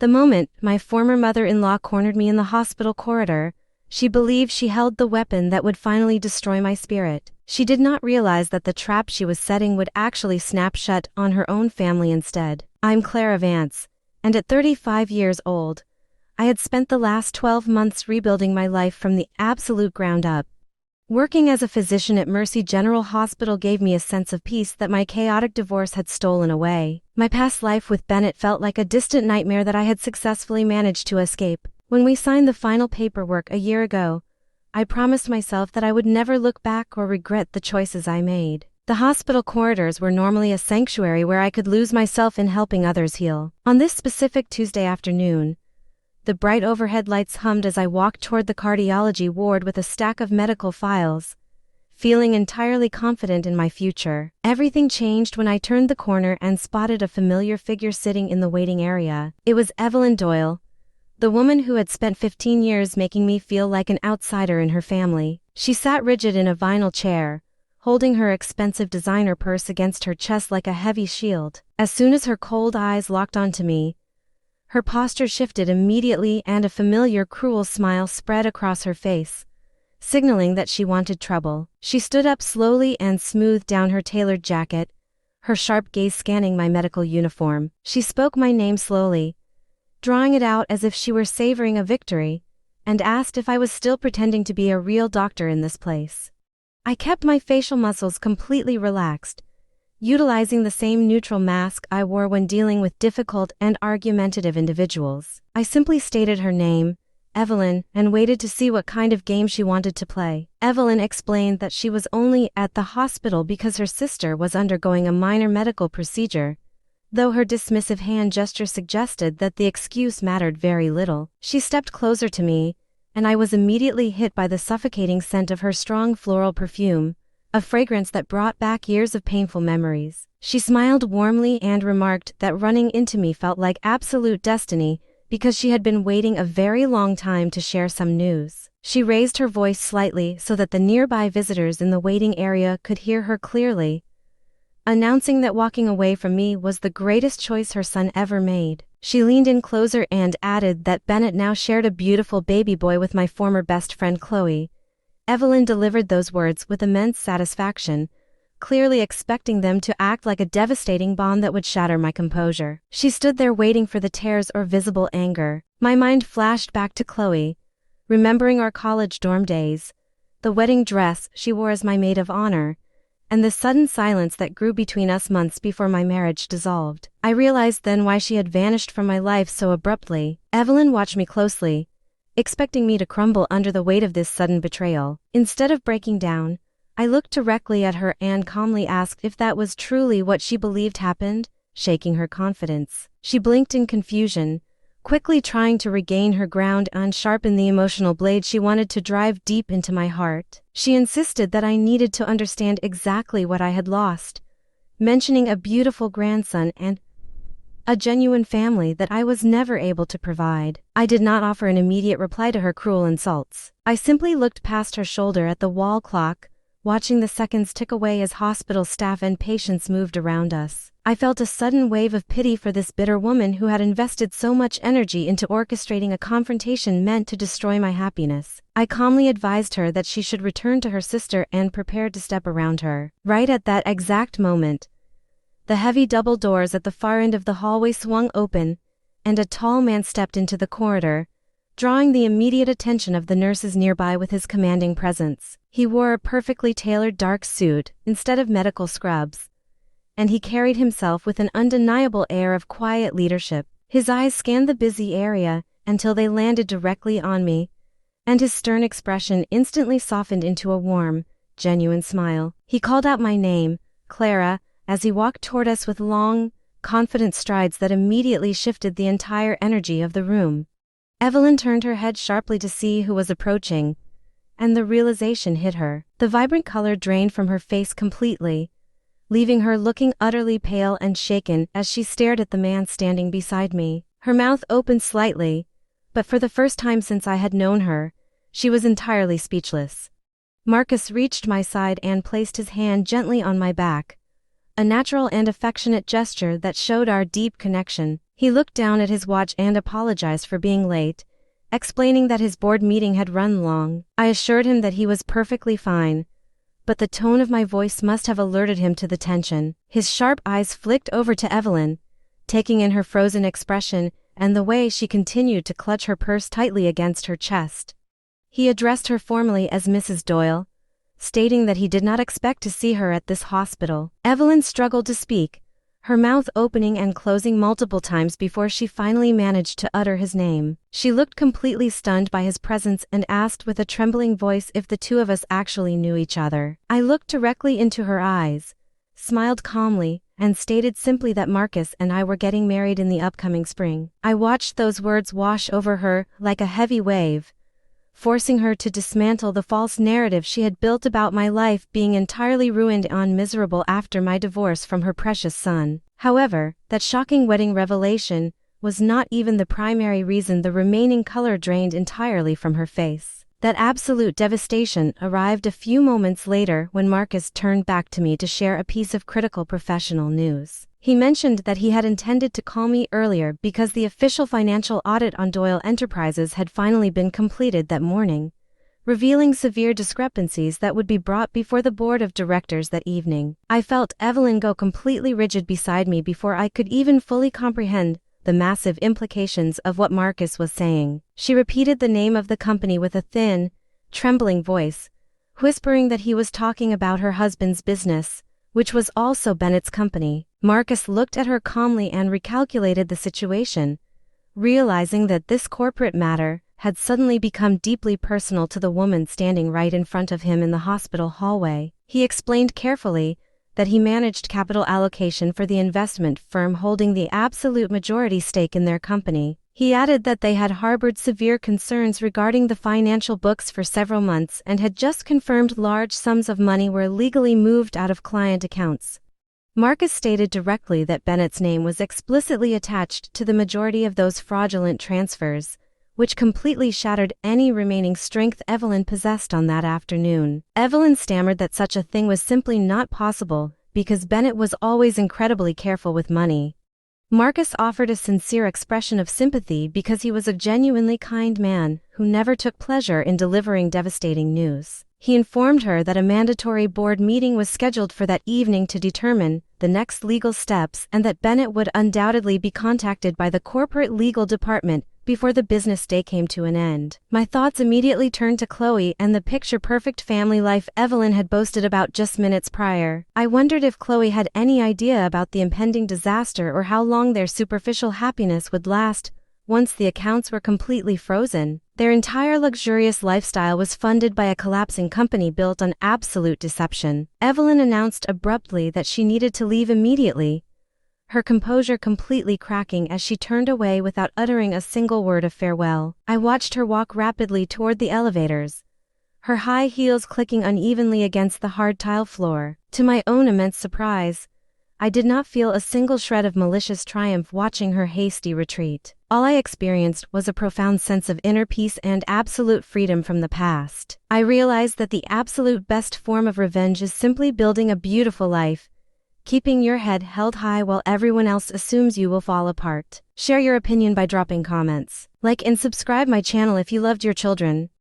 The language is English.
The moment my former mother-in-law cornered me in the hospital corridor, she believed she held the weapon that would finally destroy my spirit. She did not realize that the trap she was setting would actually snap shut on her own family instead. I'm Clara Vance, and at 35 years old, I had spent the last 12 months rebuilding my life from the absolute ground up. Working as a physician at Mercy General Hospital gave me a sense of peace that my chaotic divorce had stolen away. My past life with Bennett felt like a distant nightmare that I had successfully managed to escape. When we signed the final paperwork a year ago, I promised myself that I would never look back or regret the choices I made. The hospital corridors were normally a sanctuary where I could lose myself in helping others heal. On this specific Tuesday afternoon, the bright overhead lights hummed as I walked toward the cardiology ward with a stack of medical files, feeling entirely confident in my future. Everything changed when I turned the corner and spotted a familiar figure sitting in the waiting area. It was Evelyn Doyle, the woman who had spent 15 years making me feel like an outsider in her family. She sat rigid in a vinyl chair, holding her expensive designer purse against her chest like a heavy shield. As soon as her cold eyes locked onto me, her posture shifted immediately and a familiar cruel smile spread across her face, signaling that she wanted trouble. She stood up slowly and smoothed down her tailored jacket, her sharp gaze scanning my medical uniform. She spoke my name slowly, drawing it out as if she were savoring a victory, and asked if I was still pretending to be a real doctor in this place. I kept my facial muscles completely relaxed, utilizing the same neutral mask I wore when dealing with difficult and argumentative individuals. I simply stated her name, Evelyn, and waited to see what kind of game she wanted to play. Evelyn explained that she was only at the hospital because her sister was undergoing a minor medical procedure, though her dismissive hand gesture suggested that the excuse mattered very little. She stepped closer to me, and I was immediately hit by the suffocating scent of her strong floral perfume, a fragrance that brought back years of painful memories. She smiled warmly and remarked that running into me felt like absolute destiny because she had been waiting a very long time to share some news. She raised her voice slightly so that the nearby visitors in the waiting area could hear her clearly, announcing that walking away from me was the greatest choice her son ever made. She leaned in closer and added that Bennett now shared a beautiful baby boy with my former best friend Chloe. Evelyn delivered those words with immense satisfaction, clearly expecting them to act like a devastating bomb that would shatter my composure. She stood there waiting for the tears or visible anger. My mind flashed back to Chloe, remembering our college dorm days, the wedding dress she wore as my maid of honor, and the sudden silence that grew between us months before my marriage dissolved. I realized then why she had vanished from my life so abruptly. Evelyn watched me closely, expecting me to crumble under the weight of this sudden betrayal. Instead of breaking down, I looked directly at her and calmly asked if that was truly what she believed happened, shaking her confidence. She blinked in confusion, quickly trying to regain her ground and sharpen the emotional blade she wanted to drive deep into my heart. She insisted that I needed to understand exactly what I had lost, mentioning a beautiful grandson and a genuine family that I was never able to provide. I did not offer an immediate reply to her cruel insults. I simply looked past her shoulder at the wall clock, watching the seconds tick away as hospital staff and patients moved around us. I felt a sudden wave of pity for this bitter woman who had invested so much energy into orchestrating a confrontation meant to destroy my happiness. I calmly advised her that she should return to her sister and prepared to step around her. Right at that exact moment, the heavy double doors at the far end of the hallway swung open, and a tall man stepped into the corridor, drawing the immediate attention of the nurses nearby with his commanding presence. He wore a perfectly tailored dark suit instead of medical scrubs, and he carried himself with an undeniable air of quiet leadership. His eyes scanned the busy area until they landed directly on me, and his stern expression instantly softened into a warm, genuine smile. He called out my name, Clara, as he walked toward us with long, confident strides that immediately shifted the entire energy of the room. Evelyn turned her head sharply to see who was approaching, and the realization hit her. The vibrant color drained from her face completely, leaving her looking utterly pale and shaken as she stared at the man standing beside me. Her mouth opened slightly, but for the first time since I had known her, she was entirely speechless. Marcus reached my side and placed his hand gently on my back, a natural and affectionate gesture that showed our deep connection. He looked down at his watch and apologized for being late, explaining that his board meeting had run long. I assured him that he was perfectly fine, but the tone of my voice must have alerted him to the tension. His sharp eyes flicked over to Evelyn, taking in her frozen expression and the way she continued to clutch her purse tightly against her chest. He addressed her formally as Mrs. Doyle, stating that he did not expect to see her at this hospital. Evelyn struggled to speak, her mouth opening and closing multiple times before she finally managed to utter his name. She looked completely stunned by his presence and asked with a trembling voice if the two of us actually knew each other. I looked directly into her eyes, smiled calmly, and stated simply that Marcus and I were getting married in the upcoming spring. I watched those words wash over her like a heavy wave, forcing her to dismantle the false narrative she had built about my life being entirely ruined and miserable after my divorce from her precious son. However, that shocking wedding revelation was not even the primary reason the remaining color drained entirely from her face. That absolute devastation arrived a few moments later when Marcus turned back to me to share a piece of critical professional news. He mentioned that he had intended to call me earlier because the official financial audit on Doyle Enterprises had finally been completed that morning, revealing severe discrepancies that would be brought before the board of directors that evening. I felt Evelyn go completely rigid beside me before I could even fully comprehend the massive implications of what Marcus was saying. She repeated the name of the company with a thin, trembling voice, whispering that he was talking about her husband's business, which was also Bennett's company. Marcus looked at her calmly and recalculated the situation, realizing that this corporate matter had suddenly become deeply personal to the woman standing right in front of him in the hospital hallway. He explained carefully that he managed capital allocation for the investment firm holding the absolute majority stake in their company. He added that they had harbored severe concerns regarding the financial books for several months and had just confirmed large sums of money were illegally moved out of client accounts. Marcus stated directly that Bennett's name was explicitly attached to the majority of those fraudulent transfers, which completely shattered any remaining strength Evelyn possessed on that afternoon. Evelyn stammered that such a thing was simply not possible, because Bennett was always incredibly careful with money. Marcus offered a sincere expression of sympathy because he was a genuinely kind man who never took pleasure in delivering devastating news. He informed her that a mandatory board meeting was scheduled for that evening to determine the next legal steps and that Bennett would undoubtedly be contacted by the corporate legal department before the business day came to an end. My thoughts immediately turned to Chloe and the picture-perfect family life Evelyn had boasted about just minutes prior. I wondered if Chloe had any idea about the impending disaster or how long their superficial happiness would last once the accounts were completely frozen. Their entire luxurious lifestyle was funded by a collapsing company built on absolute deception. Evelyn announced abruptly that she needed to leave immediately, her composure completely cracking as she turned away without uttering a single word of farewell. I watched her walk rapidly toward the elevators, her high heels clicking unevenly against the hard tile floor. To my own immense surprise, I did not feel a single shred of malicious triumph watching her hasty retreat. All I experienced was a profound sense of inner peace and absolute freedom from the past. I realized that the absolute best form of revenge is simply building a beautiful life, keeping your head held high while everyone else assumes you will fall apart. Share your opinion by dropping comments. Like and subscribe my channel if you loved your children.